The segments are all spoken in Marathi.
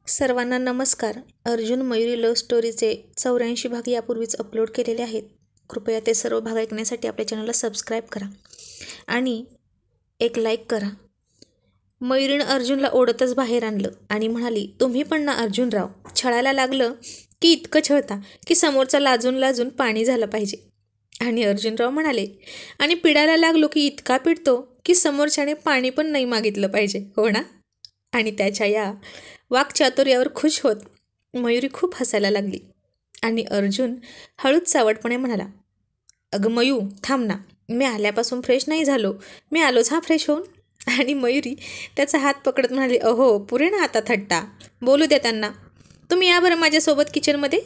सर्वांना नमस्कार. अर्जुन मयुरी लव्ह स्टोरीचे 84 भाग यापूर्वीच अपलोड केलेले आहेत. कृपया ते सर्व भाग ऐकण्यासाठी आपल्या चॅनलला सबस्क्राईब करा आणि एक लाईक करा. मयुरीनं अर्जुनला ओढतच बाहेर आणलं आणि म्हणाली, तुम्ही पण ना अर्जुनराव, छळायला लागलं की इतकं छळता की समोरचा लाजून लाजून पाणी झालं पाहिजे. आणि अर्जुनराव म्हणाले, आणि पिडायला लागलो की इतका पिडतो की समोरच्याने पाणी पण नाही मागितलं पाहिजे, हो ना. आणि त्याच्या या वाक्चातुर्यावर खुश होत मयुरी खूप हसायला लागली. आणि अर्जुन हळूच सावटपणे म्हणाला, अगं मयू थांब ना, मी आल्यापासून फ्रेश नाही झालो, मी आलोच हा फ्रेश होऊन. आणि मयुरी त्याचा हात पकडत म्हणाली, अहो पुरे ना आता थट्टा, बोलू द्या त्यांना. तुम्ही या बरं माझ्यासोबत किचनमध्ये,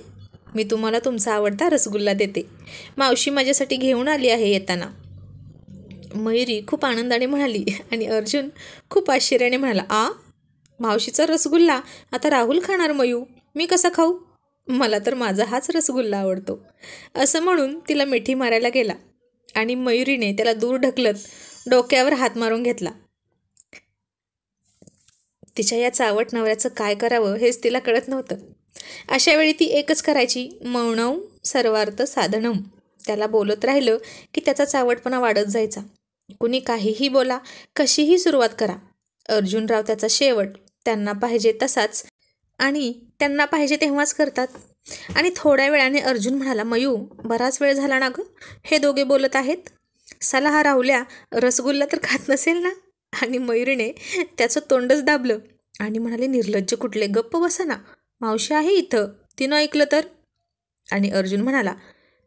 मी तुम्हाला तुमचा आवडता रसगुल्ला देते. मावशी माझ्यासाठी घेऊन आली आहे येताना. मयुरी खूप आनंदाने म्हणाली आणि अर्जुन खूप आश्चर्याने म्हणाला, मावशीचा रसगुल्ला आता राहुल खाणार मयू, मी कसा खाऊ, मला तर माझा हाच रसगुल्ला आवडतो. असं म्हणून तिला मिठी मारायला गेला आणि मयुरीने त्याला दूर ढकलत डोक्यावर हात मारून घेतला. तिच्या या चावट नवऱ्याचं काय करावं हेच तिला कळत नव्हतं. अशा वेळी ती एकच करायची, मौनम सर्वार्थ साधनम. त्याला बोलत राहिलं की त्याचा चावटपणा वाढत जायचा. कुणी काहीही बोला, कशीही सुरुवात करा, अर्जुनराव त्याचा शेवट त्यांना पाहिजे तसाच आणि त्यांना पाहिजे तेव्हाच करतात. आणि थोड्या वेळाने अर्जुन म्हणाला, मयू बराच वेळ झाला ना गं, हे दोघे बोलत आहेत, साला हा राहुल्या रसगुल्ला तर खात नसेल ना. आणि मयुरीने त्याचं तोंडच दाबलं आणि म्हणाले, निर्लज्ज कुठले, गप्प बसा ना, मावशी आहे इथं, तिनं ऐकलं तर. आणि अर्जुन म्हणाला,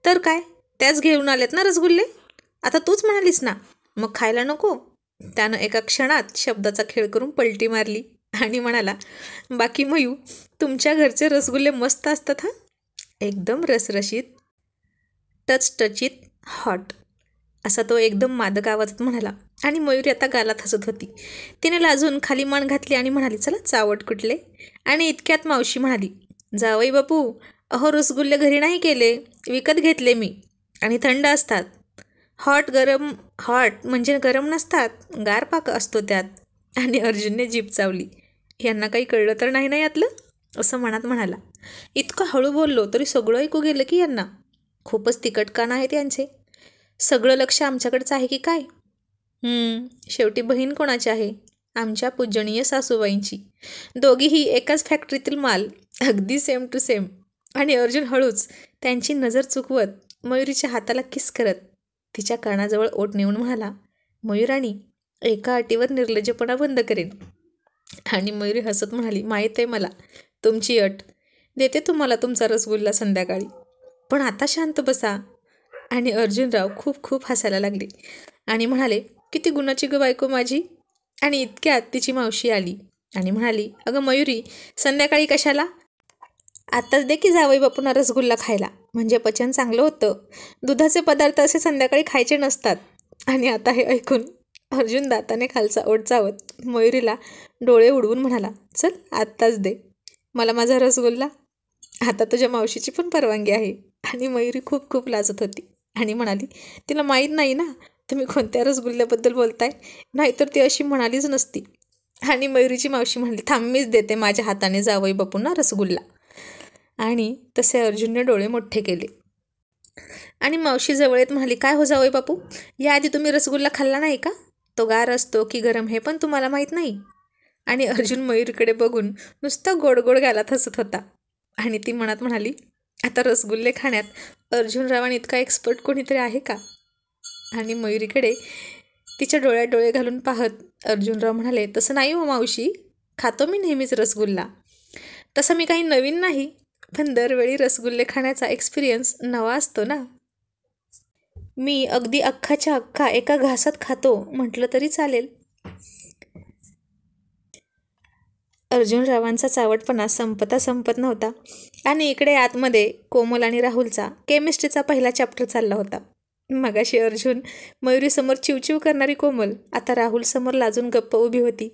तर काय, त्याच घेऊन आलेत ना रसगुल्ले, आता तूच म्हणालीस ना, मग खायला नको. त्यानं एका क्षणात शब्दाचा खेळ करून पलटी मारली आणि म्हणाला, बाकी मयू तुमच्या घरचे रसगुल्ले मस्त असतात हा, एकदम रसरशीत, टचटचीत, हॉट, असा तो एकदम मादक आवाजात म्हणाला. आणि मयुरी आता गालात हसत होती. तिने लाजून खाली मान घातली आणि म्हणाली, चला चावट कुठले. आणि इतक्यात मावशी म्हणाली, जावई बापू, अहो रसगुल्ले घरी नाही केले, विकत घेतले मी, आणि थंड असतात. हॉट म्हणजे गरम नसतात, गार पाक असतो त्यात. आणि अर्जुनने जीभ चावली. यांना काही कळलं तर नाही ना यातलं, असं मनात म्हणाला. इतकं हळू बोललो तरी सगळं ऐकू गेलं की यांना, खूपच तिखट कान आहेत यांचे, सगळं लक्ष आमच्याकडंच आहे की काय. शेवटी बहीण कोणाची आहे, आमच्या पूजनीय सासूबाईंची, दोघीही एकाच फॅक्टरीतील माल, अगदी सेम टू सेम. आणि अर्जुन हळूच त्यांची नजर चुकवत मयुरीच्या हाताला किस करत तिच्या कानाजवळ ओठ नेऊन म्हणाला, मयुराणी एका अटीवर निर्लज्जपणा बंद करेन. आणि मयुरी हसत म्हणाली, माहीत आहे मला तुमची अट, देते तुम्हाला तुमचा रसगुल्ला संध्याकाळी, पण आता शांत बसा. आणि अर्जुनराव खूप खूप हसायला लागले आणि म्हणाले, किती गुणाची ग बायको माझी. आणि इतक्यात तिची मावशी आली आणि म्हणाली, अगं मयुरी संध्याकाळी कशाला, आत्ताच दे की जावई बापूंना रसगुल्ला खायला, म्हणजे पचन चांगलं होतं, दुधाचे पदार्थ असे संध्याकाळी खायचे नसतात. आणि आता हे ऐकून अर्जुन दाताने खालचा ओठ चावत मयुरीला डोळे उडवून म्हणाला, चल आत्ताच दे मला माझा रसगुल्ला, आता तुझ्या मावशीची पण परवानगी आहे. आणि मयुरी खूप खूप लाजत होती आणि म्हणाली, तिला माहीत नाही ना तुम्ही कोणत्या रसगुल्ल्याबद्दल बोलताय, नाहीतर ती अशी म्हणालीच नसती. आणि मयुरीची मावशी म्हणाली, थांब मीच देते माझ्या हाताने जावई बापूंना रसगुल्ला. आणि तसे अर्जुनने डोळे मोठे केले आणि मावशी जवळ येत म्हणाली, काय हो जावई बापू, याआधी तुम्ही रसगुल्ला खाल्ला नाही का, तो गार असतो की गरम हे पण तुम्हाला माहीत नाही. आणि अर्जुन मयुरीकडे बघून नुसता गोड गोड गालात हसत होता. आणि ती मनात म्हणाली, आता रसगुल्ले खाण्यात अर्जुनरावांनी इतका एक्सपर्ट कोणीतरी आहे का. आणि मयुरीकडे तिच्या डोळ्यात डोळे घालून पाहत अर्जुनराव म्हणाले, तसं नाही हो मावशी, खातो मी नेहमीच रसगुल्ला, तसं मी काही नवीन नाही, पण दरवेळी रसगुल्ले खाण्याचा एक्सपिरियन्स नवा असतो ना, मी अगदी अख्खाच्या अख्खा एका घासात खातो म्हटलं तरी चालेल. अर्जुनरावांचा चावटपणा संपत नव्हता. आणि इकडे आतमध्ये कोमल आणि राहुलचा केमिस्ट्रीचा पहिला चॅप्टर चालला होता. मगाशी अर्जुन मयुरीसमोर चिवचिव करणारी कोमल आता राहुलसमोर लाजून गप्प उभी होती,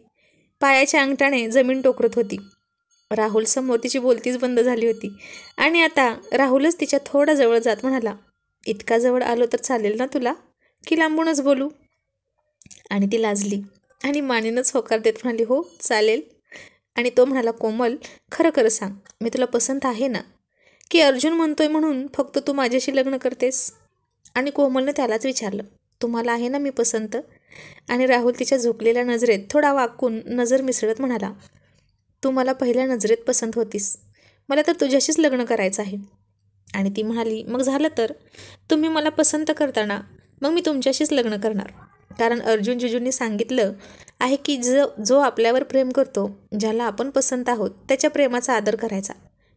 पायाच्या अंगठाने जमीन टोकरत होती. राहुलसमोर तिची बोलतीच बंद झाली होती. आणि आता राहुलच तिच्या थोडा जवळ जात म्हणाला, इतका जवळ आलो तर चालेल ना तुला, की लांबूनच बोलू. आणि ती लाजली आणि मानेनंच होकार देत म्हणाली, हो चालेल. आणि तो म्हणाला, कोमल खरं खरं सांग, मी तुला पसंत आहे ना? की अर्जुन म्हणतोय म्हणून फक्त तू माझ्याशी लग्न करतेस? आणि कोमलनं त्यालाच विचारलं, तुम्हाला आहे ना मी पसंत? आणि राहुल तिच्या झोपलेल्या नजरेत थोडा वाकून नजर मिसळत म्हणाला, तू मला पहिल्या नजरेत पसंत होतीस, मला तर तुझ्याशीच लग्न करायचं आहे. आणि ती म्हणाली, मग झालं तर तुम्ही मला पसंत करताना मग मी तुमच्याशीच लग्न करणार. कारण अर्जुन जिजूंनी सांगितलं आहे की जो आपल्यावर प्रेम करतो, ज्याला आपण पसंत आहोत, त्याच्या प्रेमाचा आदर करायचा.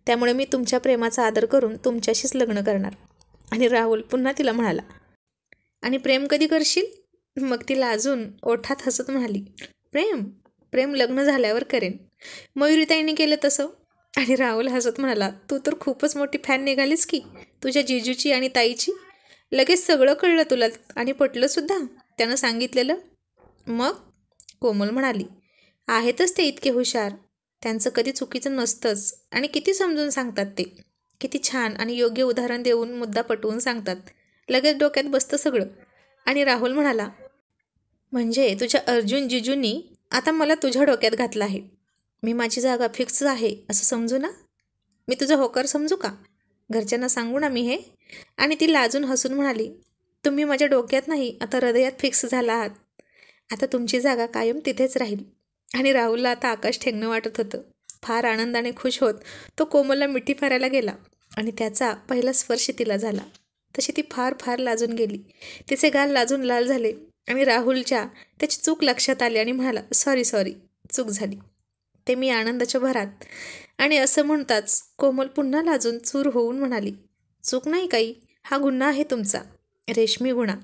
त्यामुळे मी तुमच्या प्रेमाचा आदर करून तुमच्याशीच लग्न करणार. आणि राहुल पुन्हा तिला म्हणाला, आणि प्रेम कधी करशील? मग ती लाजून ओठात हसत म्हणाली, प्रेम प्रेम लग्न झाल्यावर करेन. मयुरीताईंनी केलं तसं. आणि राहुल हसत म्हणाला, तू तर खूपच मोठी फॅन निघालीस की तुझ्या जिजूची आणि ताईची. लगेच सगळं कळलं तुला आणि पटलंसुद्धा त्यानं सांगितलेलं. मग कोमल म्हणाली, आहेतच ते इतके हुशार, त्यांचं कधी चुकीचं नसतंच. आणि किती समजून सांगतात ते, किती छान आणि योग्य उदाहरण देऊन मुद्दा पटवून सांगतात. लगेच डोक्यात बसतं सगळं. आणि राहुल म्हणाला, म्हणजे तुझ्या अर्जुन जिजूंनी आता मला तुझ्या डोक्यात घातलं आहे. मी माझी जागा फिक्स आहे असं समजू ना? मी तुझा होकार समजू का? घरच्यांना सांगू ना मी हे? आणि ती लाजून हसून म्हणाली, तुम्ही माझ्या डोक्यात नाही, आता हृदयात फिक्स झाला आहात. आता तुमची जागा कायम तिथेच राहील. आणि राहुलला आता आकाश ठेंगणं वाटत होतं. फार आनंदाने खुश होत तो कोमलला मिठी मारायला गेला आणि त्याचा पहिला स्पर्श तिला झाला. तशी ती फार फार लाजून गेली. तिचे गाल लाजून लाल झाले आणि राहुलच्या त्याची चूक लक्षात आली आणि म्हणाला, सॉरी चूक झाली. ते मी आनंदाच्या भरात. आणि असं म्हणताच कोमल पुन्हा लाजून चूर होऊन म्हणाली, चूक नाही काही, हा गुन्हा आहे तुमचा, रेशमी गुन्हा.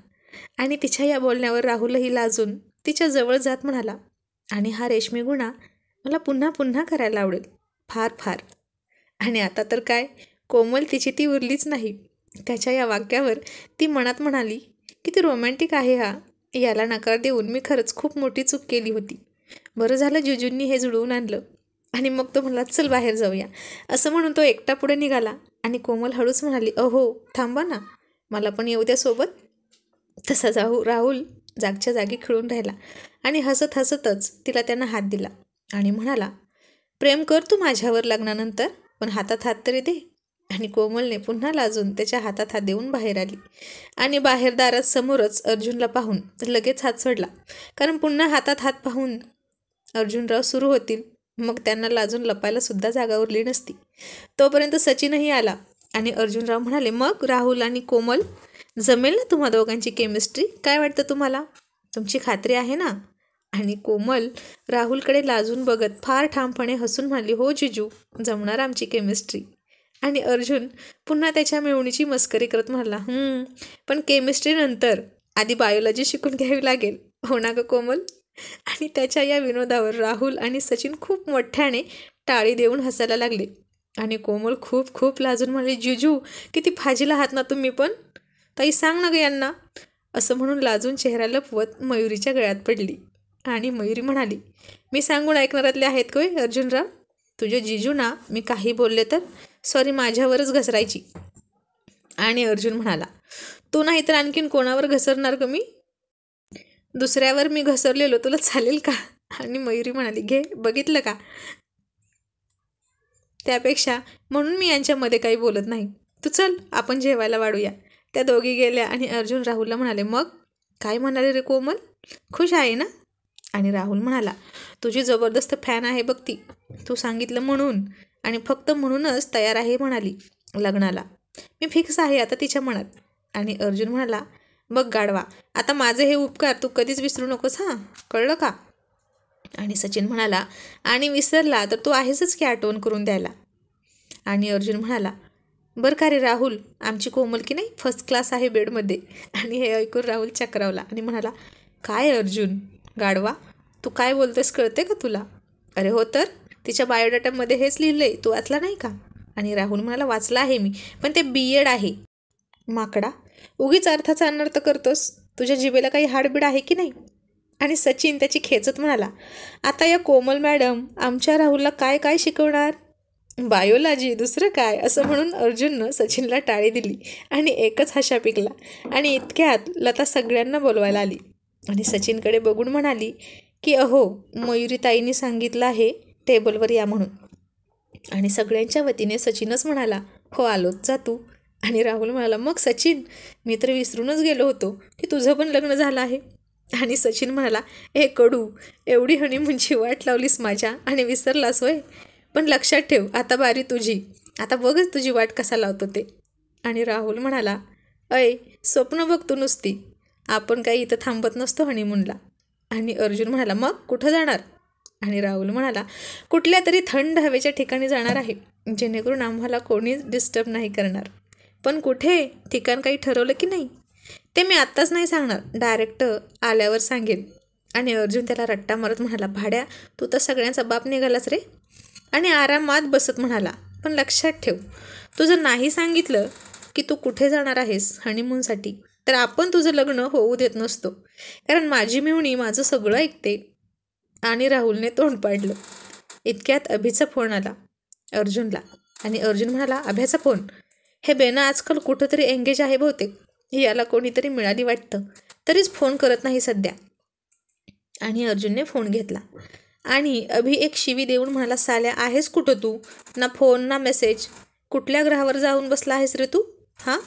आणि तिच्या या बोलण्यावर राहुलही लाजून तिच्या जवळ जात म्हणाला, आणि हा रेशमी गुन्हा मला पुन्हा पुन्हा करायला आवडेल, फार फार. आणि आता तर काय, कोमल तिची ती उरलीच नाही. त्याच्या या वाक्यावर ती मनात म्हणाली, किती रोमॅन्टिक आहे हा. याला नकार देऊन मी खरंच खूप मोठी चूक केली होती. बरं झालं जिजूंनी हे जुळवून आणलं. आणि मग तो म्हणाला, चल बाहेर जाऊया. असं म्हणून तो एकटा पुढे निघाला. आणि कोमल हळूच म्हणाली, अहो थांबा ना, मला पण येऊ द्या सोबत. तसा राहुल जागच्या जागी खिळून राहिला आणि हसत हसतच तिला त्यानं हात दिला आणि म्हणाला, प्रेम कर तू माझ्यावर लग्नानंतर, पण हातात हात तरी दे. आणि कोमलने पुन्हा लाजून त्याच्या हातात हात देऊन बाहेर आली. आणि बाहेर दारात समोरच अर्जुनला पाहून लगेच हात सोडला. कारण पुन्हा हातात हात पाहून अर्जुनराव सुरू होतील, मग त्यांना लाजून लपायला सुद्धा जागा उरली नसती. तोपर्यंत सचिनही आला. आणि अर्जुनराव म्हणाले, मग राहुल आणि कोमल, जमेल ना तुम्हा दोघांची केमिस्ट्री? काय वाटतं तुम्हाला? तुमची खात्री आहे ना? आणि कोमल राहुलकडे लाजून बघत फार ठामपणे हसून म्हणाली, हो जिजू, जमणार आमची केमिस्ट्री. आणि अर्जुन पुन्हा त्याच्या मिळवणीची मस्करी करत म्हणाला, पण केमिस्ट्री नंतर, आधी बायोलॉजी शिकून घ्यावी लागेल, हो ना ग कोमल? आणि त्याच्या या विनोदावर राहुल आणि सचिन खूप मोठ्याने टाळी देऊन हसायला लागले. आणि कोमल खूप खूप लाजून म्हणाली, जिजू किती फाजील आहात ना तुम्ही पण. ताई सांग ना ग यांना. असं म्हणून लाजून चेहरा लपवत मयुरीच्या गळ्यात पडली. आणि मयुरी म्हणाली, मी सांगून ऐकणारातले आहेत कोय अर्जुनराव? तुझे जिजू ना मी काही बोलले तर सॉरी माझ्यावरच घसरायची. आणि अर्जुन म्हणाला, तू नाही तर आणखीन कोणावर घसरणार ग मी? दुसऱ्यावर मी घसरलेलो तुला चालेल का? आणि मयुरी म्हणाली, घे बघितलं का, त्यापेक्षा म्हणून मी यांच्यामध्ये काही बोलत नाही. तू चल आपण जेवायला वाढूया. त्या दोघी गेल्या आणि अर्जुन राहुलला म्हणाले, मग काय म्हणाले रे कोमल, खुश आहे ना? आणि राहुल म्हणाला, तुझी जबरदस्त फॅन आहे बघ ती, तू सांगितलं म्हणून, आणि फक्त म्हणूनच तयार आहे म्हणाली लग्नाला. मी फिक्स आहे आता तिच्या मनात. आणि अर्जुन म्हणाला, बघ गाढवा, आता माझे हे उपकार तू कधीच विसरू नकोस हां, कळलं का? आणि सचिन म्हणाला, आणि विसरला तर तू आहेसच की आठवण करून द्यायला. आणि अर्जुन म्हणाला, बरं का रे राहुल, आमची कोमल की नाही फर्स्ट क्लास आहे बेडमध्ये. आणि हे ऐकून राहुल चक्रावला आणि म्हणाला, काय अर्जुन गाढवा, तू काय बोलतोस कळते का तुला? अरे हो तर, तिच्या बायोडाटामध्ये हेच लिहिलं आहे, तू वाचला नाही का? आणि राहुल म्हणाला, वाचला आहे मी, पण ते BEd आहे. माकडा, उगीच अर्थाचा अनर्थ करतोस, तुझ्या जिभेला काही हाडबीड आहे की नाही? आणि सचिन त्याची खेचत म्हणाला, आता या कोमल मॅडम आमच्या राहुलला काय काय शिकवणार? बायोलॉजी, दुसरं काय? असं म्हणून अर्जुननं सचिनला टाळी दिली आणि एकच हशा पिकला. आणि इतक्यात लता सगळ्यांना बोलवायला आली आणि सचिनकडे बघून म्हणाली की, अहो मयुरीताईंनी सांगितलं आहे टेबलवर या म्हणून. आणि सगळ्यांच्या वतीने सचिनच म्हणाला, हो आलोच, जा तू. आणि राहुल म्हणाला, मग सचिन, मी तर विसरूनच गेलो होतो की तुझं पण लग्न झालं आहे. आणि सचिन म्हणाला, ए कडू, एवढी हनीमूनची वाट लावलीस माझ्या आणि विसरलास होय. पण लक्षात ठेव, आता बारी तुझी. आता बघच तुझी वाट कसा लावतो ते. आणि राहुल म्हणाला, अय स्वप्न बघतो नुसती, आपण काही इथं थांबत नसतो हनीमूनला. आणि अर्जुन म्हणाला, मग कुठं जाणार. आणि राहुल म्हणाला, कुठल्या तरी थंड हवेच्या ठिकाणी जाणार आहे, जेणेकरून आम्हाला कोणीच डिस्टर्ब नाही करणार. पण कुठे, ठिकाण काही ठरवलं की नाही. ते मी आत्ताच नाही सांगणार, डायरेक्ट आल्यावर सांगेन. आणि अर्जुन त्याला रट्टा मारत म्हणाला, भाड्या, तू तर सगळ्यांचा बाप निघालास रे. आणि आरामात बसत म्हणाला, पण लक्षात ठेव, तू जर नाही सांगितलं की तू कुठे जाणार आहेस हनीमूनसाठी, तर आपण तुझं लग्न होऊ देत नसतो. कारण माझी मेहुणी माझं सगळं ऐकते. आणि राहुलने तोंड पाडलं. इतक्यात अभिचा फोन आला अर्जुनला. आणि अर्जुन म्हणाला, अभ्याचा फोन. हे बेना आजकाल कुठंतरी एंगेज आहे बहुतेक. याला कोणीतरी मिळाली वाटतं, तरीच फोन करत नाही सध्या. आणि अर्जुनने फोन घेतला. आणि अभि एक शिवी देऊन म्हणाला, साल्या आहेस कुठं तू, ना फोन ना मेसेज. कुठल्या ग्रहावर जाऊन बसला आहेस रे तू, हां.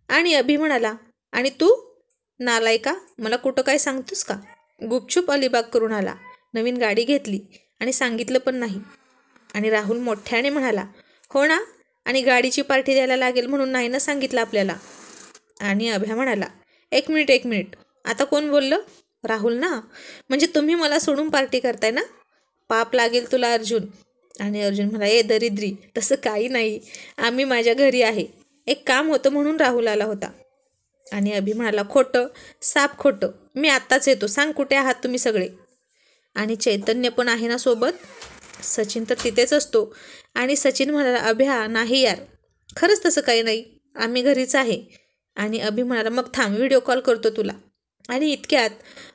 आणि अभि म्हणाला, आणि तू नालायका, मला कुठं काय सांगतोस का. गुपचूप अलिबाग करून आला, नवीन गाडी घेतली आणि सांगितलं पण नाही. आणि राहुल मोठ्याने म्हणाला, हो ना, आणि गाडीची पार्टी द्यायला लागेल म्हणून नाही ना सांगितलं आपल्याला. आणि अभ्या म्हणाला, एक मिनिट, आता कोण बोललं. राहुल ना, म्हणजे तुम्ही मला सोडून पार्टी करताय ना, पाप लागेल तुला अर्जुन. आणि अर्जुन म्हणाला, ए दरिद्री, तसं काही नाही, आम्ही माझ्या घरी आहे, एक काम होतं म्हणून राहुल आला होता. आणि अभि म्हणाला, खोटं, साप खोटं, मी आत्ताच येतो, सांग कुठे आहात तुम्ही सगळे. आणि चैतन्य पण आहे ना सोबत. सचिन तर तिथेच असतो. आणि सचिन म्हणाला, अभ्या नाही यार, खरंच तसं काही नाही, आम्ही घरीच आहे. आणि अभि म्हणाला, मग थांब, व्हिडिओ कॉल करतो तुला. आणि इतक्यात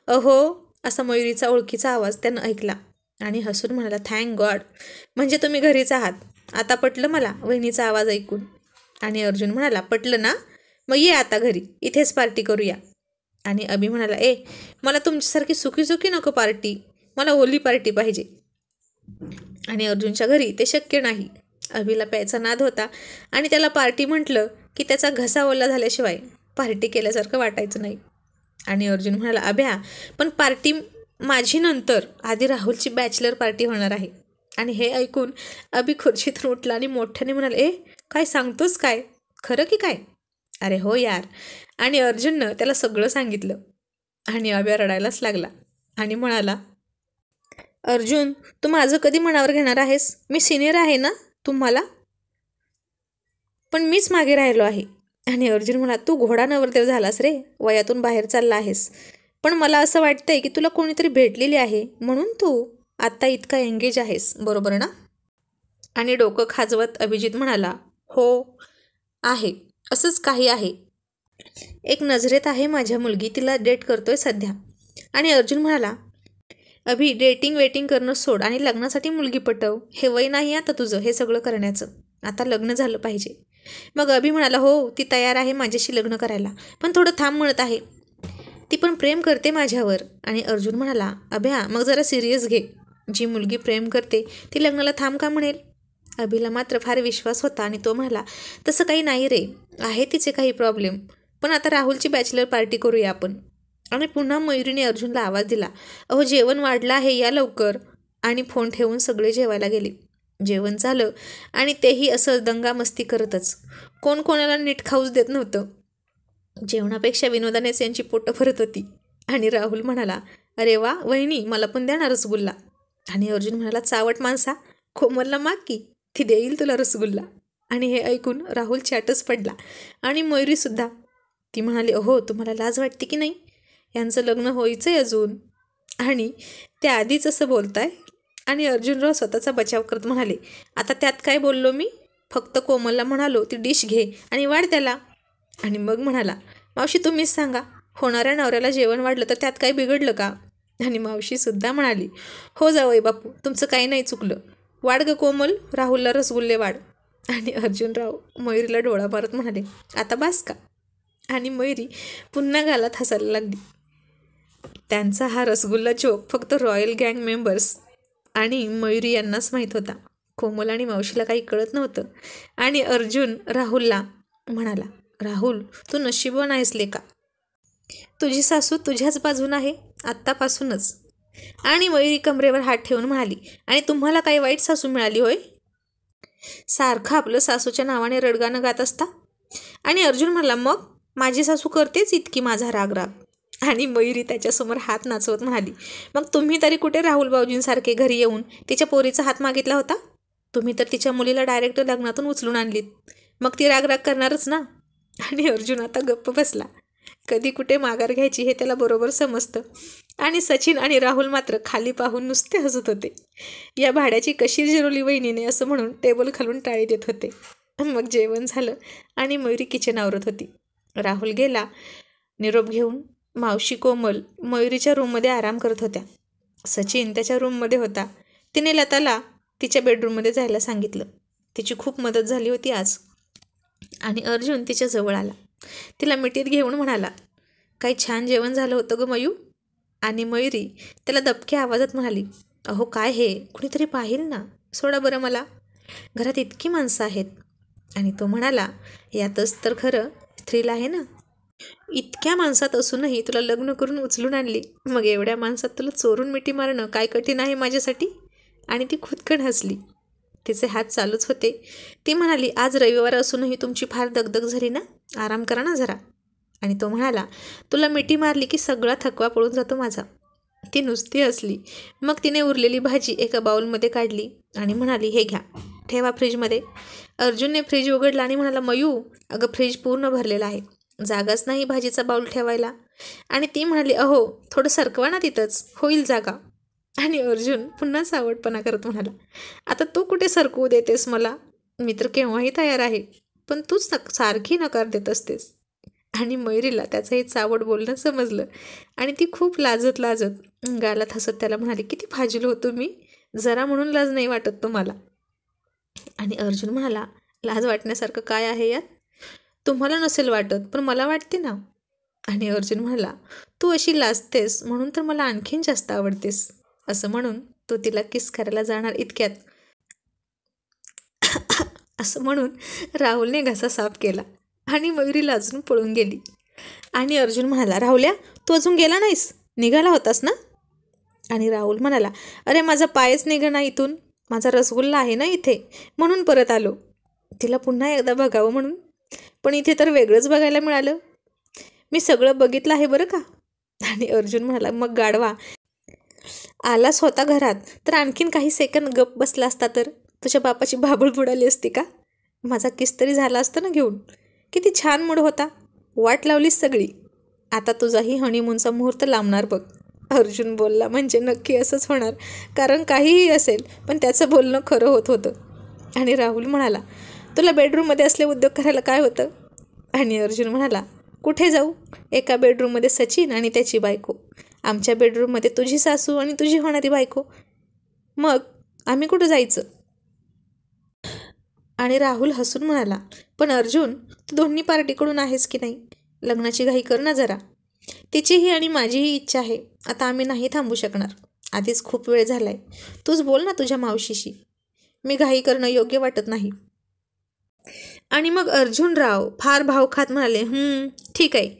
अहो असा मयुरीचा ओळखीचा आवाज त्यानं ऐकला. आणि हसून म्हणाला, थँक गॉड, म्हणजे तुम्ही घरीच आहात. आता पटलं मला वहिनीचा आवाज ऐकून. आणि अर्जुन म्हणाला, पटलं ना, मग ये आता घरी, इथेच पार्टी करूया. आणि अभि म्हणाला, ए मला तुमच्यासारखी सुकी नको पार्टी, मला ओली पार्टी पाहिजे. आणि अर्जुनच्या घरी ते शक्य नाही. अभिला प्यायचा नाद होता आणि त्याला पार्टी म्हटलं की त्याचा घसा ओला झाल्याशिवाय पार्टी केल्यासारखं वाटायचं नाही. आणि अर्जुन म्हणाला, अभ्या, पण पार्टी माझी नंतर, आधी राहुलची बॅचलर पार्टी होणार आहे. आणि हे ऐकून अभि खुर्चीतून उठला आणि मोठ्याने म्हणाला, ए काय सांगतोस काय, खरं की काय. अरे हो यार. आणि अर्जुननं त्याला सगळं सांगितलं. आणि अभ्या रडायलाच लागला आणि म्हणाला, अर्जुन, तू माझं कधी मनावर घेणार आहेस, मी सिनियर आहे ना तुम्हाला, पण मीच मागे राहिलो आहे. आणि अर्जुन म्हणाला, तू घोडा नवरदेव झालास रे, वयातून बाहेर चालला आहेस, पण मला असं वाटतंय की तुला कोणीतरी भेटलेली आहे म्हणून तू आत्ता इतका एंगेज आहेस, बरोबर ना. आणि डोकं खाजवत अभिजित म्हणाला, हो आहे, असंच काही आहे, एक नजरेत आहे माझ्या मुलगी, तिला डेट करतोय सध्या. आणि अर्जुन म्हणाला, अभि, डेटिंग वेटिंग करणं सोड आणि लग्नासाठी मुलगी पटव, हे वय नाही आता तुझं हे सगळं करण्याचं, आता लग्न झालं पाहिजे. मग अभि म्हणाला, हो ती तयार आहे माझ्याशी लग्न करायला, पण थोडं थांब म्हणत आहे, ती पण प्रेम करते माझ्यावर. आणि अर्जुन म्हणाला, अभ्या मग जरा सिरियस घे, जी मुलगी प्रेम करते ती लग्नाला थांब का म्हणेल. अभिला मात्र फार विश्वास होता आणि तो म्हणाला, तसं काही नाही रे, आहे तिचे काही प्रॉब्लेम, पण आता राहुलची बॅचलर पार्टी करूया आपण. आणि पुन्हा मयुरीने अर्जुनला आवाज दिला, अहो जेवण वाढलं आहे, या लवकर. आणि फोन ठेवून सगळे जेवायला गेले. जेवण झालं आणि तेही असं दंगामस्ती करतच, कोण कोणाला नीट खाऊच देत नव्हतं. जेवणापेक्षा विनोदानेच यांची पोटं भरत होती. आणि राहुल म्हणाला, अरे वा वहिनी, मला पण द्या ना रसगुल्ला. आणि अर्जुन म्हणाला, चावट माणसा, कोमलला माग की, ती देईल तुला रसगुल्ला. आणि हे ऐकून राहुल चॅटच पडला आणि मयुरीसुद्धा. ती म्हणाली, अहो तुम्हाला लाज वाटते की नाही, यांचं लग्न व्हायचं आहे अजून, आणि ते आधीच असं बोलताय. आणि अर्जुनराव स्वतःचा बचाव करत म्हणाले, आता त्यात काय बोललो मी, फक्त कोमलला म्हणालो ती डिश घे आणि वाढ त्याला. आणि मग म्हणाला, मावशी तुम्हीच सांगा, होणाऱ्या नवऱ्याला जेवण वाढलं तर त्यात काय बिघडलं का. आणि मावशीसुद्धा म्हणाली, हो जावई बापू, तुमचं काही नाही चुकलं, वाढ ग कोमल, राहुलला रसगुल्ले वाढ. आणि अर्जुनराव मयुरीला डोळा मारत म्हणाले, आता बास का. आणि मयुरी पुन्हा गालात हसायला लागली. त्यांचा हा रसगुल्ला जोक फक्त रॉयल गँग मेंबर्स आणि मयुरी यांनाच माहीत होता. कोमल आणि मावशीला काही कळत नव्हतं. आणि अर्जुन राहुलला म्हणाला, राहुल, तू नशीबवान आहेस लेका. तुझी सासू तुझ्याच बाजून आहे आत्तापासूनच. आणि मयुरी कमरेवर हात ठेवून म्हणाली, आणि तुम्हाला काही वाईट सासू मिळाली होय? सारखं आपलं सासूच्या नावाने रडगाणं गात असता. आणि अर्जुन म्हणाला, मग माझी सासू करतेच इतकी माझा राग राग. आणि मयुरी त्याच्यासमोर हात नाचवत म्हणाली, मग तुम्ही तरी कुठे राहुल भाऊजींसारखे घरी येऊन तिच्या पोरीचा हात मागितला होता? तुम्ही तर तिच्या मुलीला डायरेक्ट लग्नातून उचलून आणलीत. मग ती राग राग करणारच ना. आणि अर्जुन आता गप्प बसला. कधी कुठे माघार घ्यायची हे त्याला बरोबर समजतं. आणि सचिन आणि राहुल मात्र खाली पाहून नुसते हसत होते. या भाड्याची कशी जिरवली वहिनीने असं म्हणून टेबल खालून टाळी देत होते. मग जेवण झालं आणि मयुरी किचन आवरत होती. राहुल गेला निरोप घेऊन. मावशी कोमल मयुरीच्या रूममध्ये आराम करत होत्या. सचिन त्याच्या रूममध्ये होता. तिने लताला तिच्या बेडरूममध्ये जायला सांगितलं. तिची खूप मदत झाली होती आज. आणि अर्जुन तिच्या जवळ आला. तिला मिठीत घेऊन म्हणाला, काही छान जेवण झालं होतं ग मयू. आणि मयुरी त्याला दबक्या आवाजात म्हणाली, अहो काय हे, कुणीतरी पाहिल ना, सोडा बरं मला, घरात इतकी माणसं आहेत. आणि तो म्हणाला, यातच तर खरं थ्रिल आहे ना. इतक्या माणसात असूनही तुला लग्न करून उचलून आणली, मग एवढ्या माणसात तुला चोरून मिठी मारणं काय कठीण आहे माझ्यासाठी. आणि ती खुदकन हसली. तिचे हात चालूच होते. ती म्हणाली, आज रविवार असूनही तुमची फार दगदग झाली ना, आराम करा ना जरा. आणि तो म्हणाला, तुला मिठी मारली की सगळा थकवा पळून जातो माझा. ती नुसती हसली. मग तिने उरलेली भाजी एका बाउलमध्ये काढली आणि म्हणाली, हे घ्या, ठेवा फ्रीजमध्ये. अर्जुनने फ्रीज उघडला आणि म्हणाला, मयू, अगं फ्रीज पूर्ण भरलेला आहे, जागाच नाही भाजीचा बाउल ठेवायला. आणि ती म्हणाली, अहो थोडं सरकवा ना, तिथंच होईल जागा. आणि अर्जुन पुन्हा सावटपणा करत म्हणाला, आता तू कुठे सरकवू देतेस मला, मी तर केव्हाही तयार आहे, पण तूच सारखी नकार देत असतेस. आणि मयुरीला त्याचं हे चावट बोलणं समजलं आणि ती खूप लाजत लाजत गालात हसत त्याला म्हणाली, किती फाजील होतो मी, जरा म्हणून लाज नाही वाटत तुम्हाला. आणि अर्जुन म्हणाला, लाज वाटण्यासारखं काय आहे यात, तुम्हाला नसेल वाटत पण मला वाटते ना. आणि अर्जुन म्हणाला, तू अशी लाजतेस म्हणून तर मला आणखीन जास्त आवडतेस. असं म्हणून तो तिला किस करायला जाणार इतक्यात असं म्हणून राहुलने घसा साफ केला आणि मयुरी लाजून पळून गेली. आणि अर्जुन म्हणाला, राहुल्या, तू अजून गेला नाहीस, निघाला होतास ना. आणि राहुल म्हणाला, अरे माझा पायच निघाना इथून, माझा रसगुल्ला आहे ना इथे, म्हणून परत आलो, तिला पुन्हा एकदा बघावं म्हणून. पण इथे तर वेगळंच बघायला मिळालं, मी सगळं बघितलं आहे बरं का. आणि अर्जुन म्हणाला, मग गाढवा, आलास होता घरात तर आणखीन काही सेकंद गप बसला असता तर तुझ्या बापाची भाबळ बुडाली असती का. माझा किस तरी झाला असता ना घेऊन. किती छान मूड होता, वाट लावलीस सगळी. आता तुझाही हनीमूनचा मुहूर्त लांबणार बघ. अर्जुन बोलला, म्हणजे नक्की असंच होणार, कारण काहीही असेल पण त्याचं बोलणं खरं होत होतं. आणि राहुल म्हणाला, तुला बेडरूममध्ये असले उद्योग करायला काय होतं. आणि अर्जुन म्हणाला, कुठे जाऊ, एका बेडरूममध्ये सचिन आणि त्याची बायको, आमच्या बेडरूममध्ये तुझी सासू आणि तुझी होणारी बायको, मग आम्ही कुठं जायचं. आणि राहुल हसून म्हणाला, पण अर्जुन, तू दोन्ही पार्टीकडून आहेस की नाही, लग्नाची घाई कर ना जरा. तिचीही आणि माझीही इच्छा आहे, आता आम्ही नाही थांबू शकणार, आधीच खूप वेळ झालाय, तूच बोल ना तुझ्या मावशीशी, मी घाई करणं योग्य वाटत नाही. आणि मग अर्जुनराव फार भाव खात म्हणाले, ठीक आहे,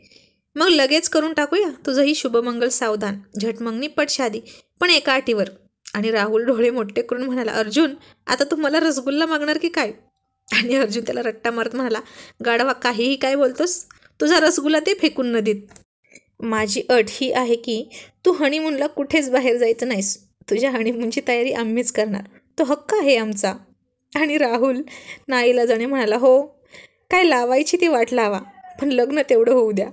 मग लगेच करून टाकूया, तुझंही शुभमंगल सावधान, झटमंगनी पट शादी, पण एका अटीवर. आणि राहुल डोळे मोठे करून म्हणाला, अर्जुन, आता तू मला रसगुल्ला मागणार की काय. आणि अर्जुन त्याला रट्टा मारत म्हणाला, गाढवा, काहीही काय बोलतोस, तुझा रसगुल्ला ते फेकून नदीत. माझी अट ही आहे की तू हनीमूनला कुठेच बाहेर जायचं नाहीस, तुझ्या हनीमूनची तयारी आम्हीच करणार, तो हक्क आहे आमचा. आणि राहुल नाईलाजाने म्हणाला, हो, काय लावायची ती वाट लावा, पण लग्न तेवढं होऊ द्या.